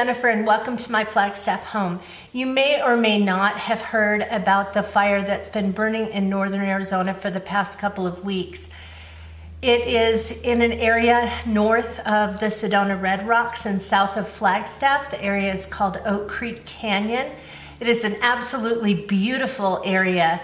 Jennifer, and welcome to my Flagstaff home. You may or may not have heard about the fire that's been burning in northern Arizona for the past couple of weeks. It is in an area north of the Sedona Red Rocks and south of Flagstaff. The area is called Oak Creek Canyon. It is an absolutely beautiful area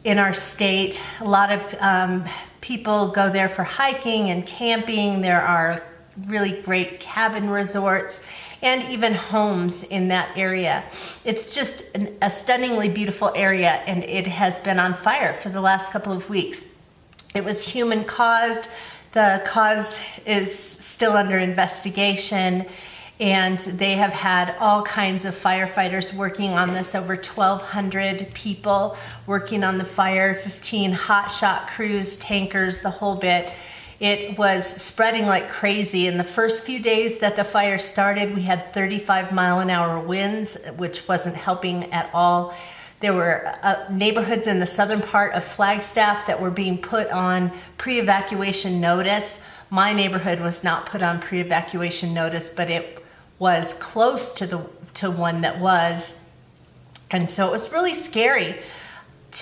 in our state. A lot of people go there for hiking and camping. There are really great cabin resorts and even homes in that area. It's just a stunningly beautiful area, and it has been on fire for the last couple of weeks. It was human caused. The cause is still under investigation, and they have had all kinds of firefighters working on this, over 1,200 people working on the fire, 15 hotshot crews, tankers, the whole bit. It was spreading like crazy. In the first few days that the fire started, we had 35-mile-an-hour winds, which wasn't helping at all. There were neighborhoods in the southern part of Flagstaff that were being put on pre-evacuation notice. My neighborhood was not put on pre-evacuation notice, but it was close to one that was. And so it was really scary.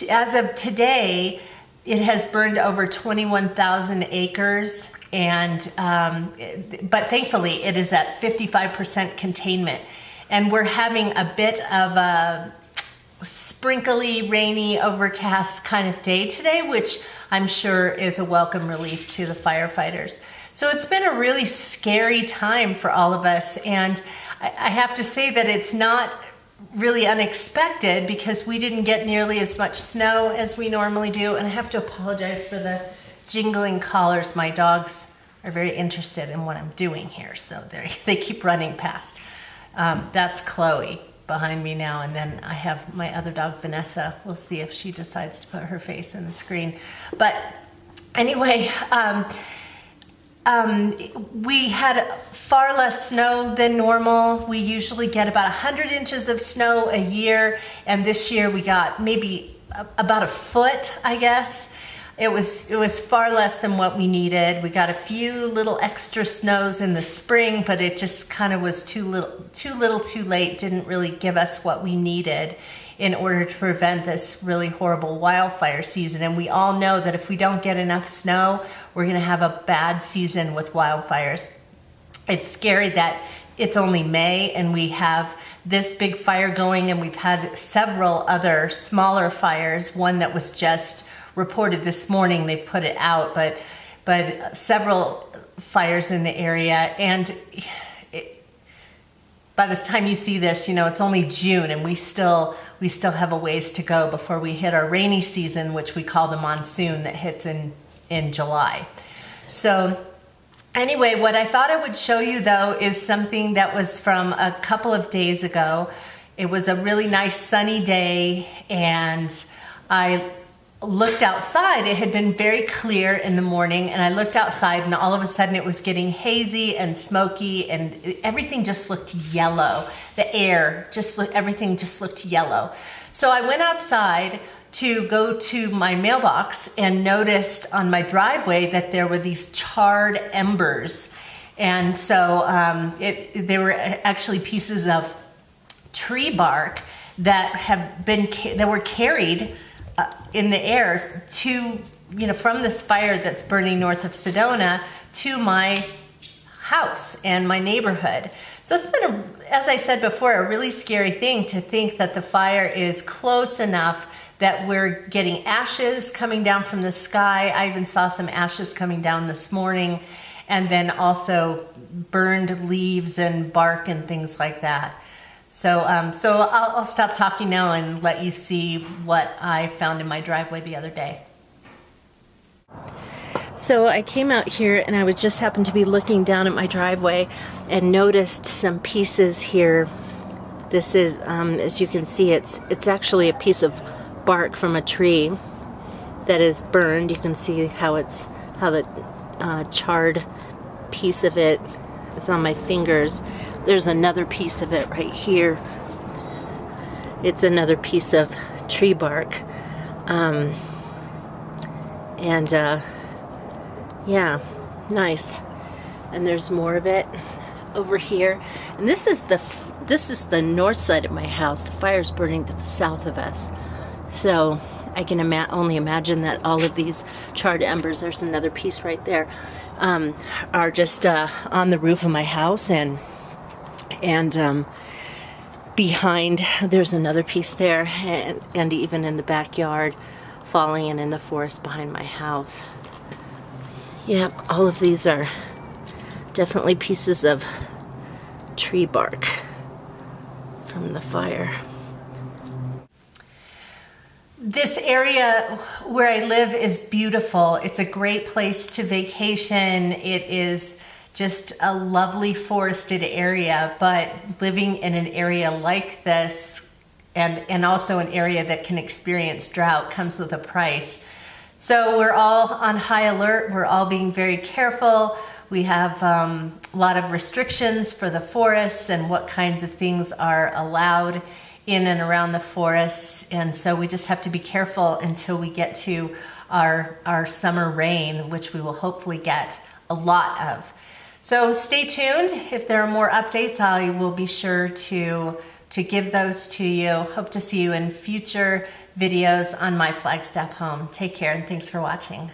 As of today, it has burned over 21,000 acres, and but thankfully it is at 55% containment. And we're having a bit of a sprinkly, rainy, overcast kind of day today, which I'm sure is a welcome relief to the firefighters. So it's been a really scary time for all of us, and I have to say that it's not really unexpected because we didn't get nearly as much snow as we normally do. And I have to apologize for the jingling collars. My dogs are very interested in what I'm doing here, so they keep running past. That's Chloe behind me now, and then I have my other dog, Vanessa. We'll see if she decides to put her face in the screen. But anyway, we had far less snow than normal. We usually get about 100 inches of snow a year, and this year we got maybe about a foot, I guess. It was far less than what we needed. We got a few little extra snows in the spring, but it just kind of was too little too late. Didn't really give us what we needed in order to prevent this really horrible wildfire season. And we all know that if we don't get enough snow, we're gonna have a bad season with wildfires. It's scary that it's only May and we have this big fire going, and we've had several other smaller fires. One that was just reported this morning, they put it out, but several fires in the area. And by the time you see this, you know, it's only June, and we still have a ways to go before we hit our rainy season, which we call the monsoon, that hits in July. So anyway, what I thought I would show you though is something that was from a couple of days ago. It was a really nice sunny day, and I looked outside. It had been very clear in the morning, and I looked outside, and all of a sudden it was getting hazy and smoky, and everything just looked yellow. The air everything just looked yellow. So I went outside to go to my mailbox and noticed on my driveway that there were these charred embers. And so they were actually pieces of tree bark that were carried in the air from this fire that's burning north of Sedona to my house and my neighborhood. So it's been, as I said before, a really scary thing to think that the fire is close enough that we're getting ashes coming down from the sky. I even saw some ashes coming down this morning, and then also burned leaves and bark and things like that. So I'll stop talking now and let you see what I found in my driveway the other day. So I came out here, and I was just happened to be looking down at my driveway and noticed some pieces here. This is, as you can see, it's actually a piece of bark from a tree that is burned. You can see how the charred piece of it is on my fingers. There's another piece of it right here. It's another piece of tree bark. Yeah, nice. And there's more of it. over here, and this is the north side of my house. The fire's burning to the south of us, so I can only imagine that all of these charred embers, there's another piece right there, are just on the roof of my house, and behind there's another piece there, and even in the backyard, falling, and in the forest behind my house. Yep, all of these are definitely pieces of tree bark from the fire. This area where I live is beautiful. It's a great place to vacation. It is just a lovely forested area, but living in an area like this, and also an area that can experience drought, comes with a price. So we're all on high alert. We're all being very careful. We have a lot of restrictions for the forests and what kinds of things are allowed in and around the forests. And so we just have to be careful until we get to our summer rain, which we will hopefully get a lot of. So stay tuned. If there are more updates, I will be sure to give those to you. Hope to see you in future videos on my Flagstaff home. Take care, and thanks for watching.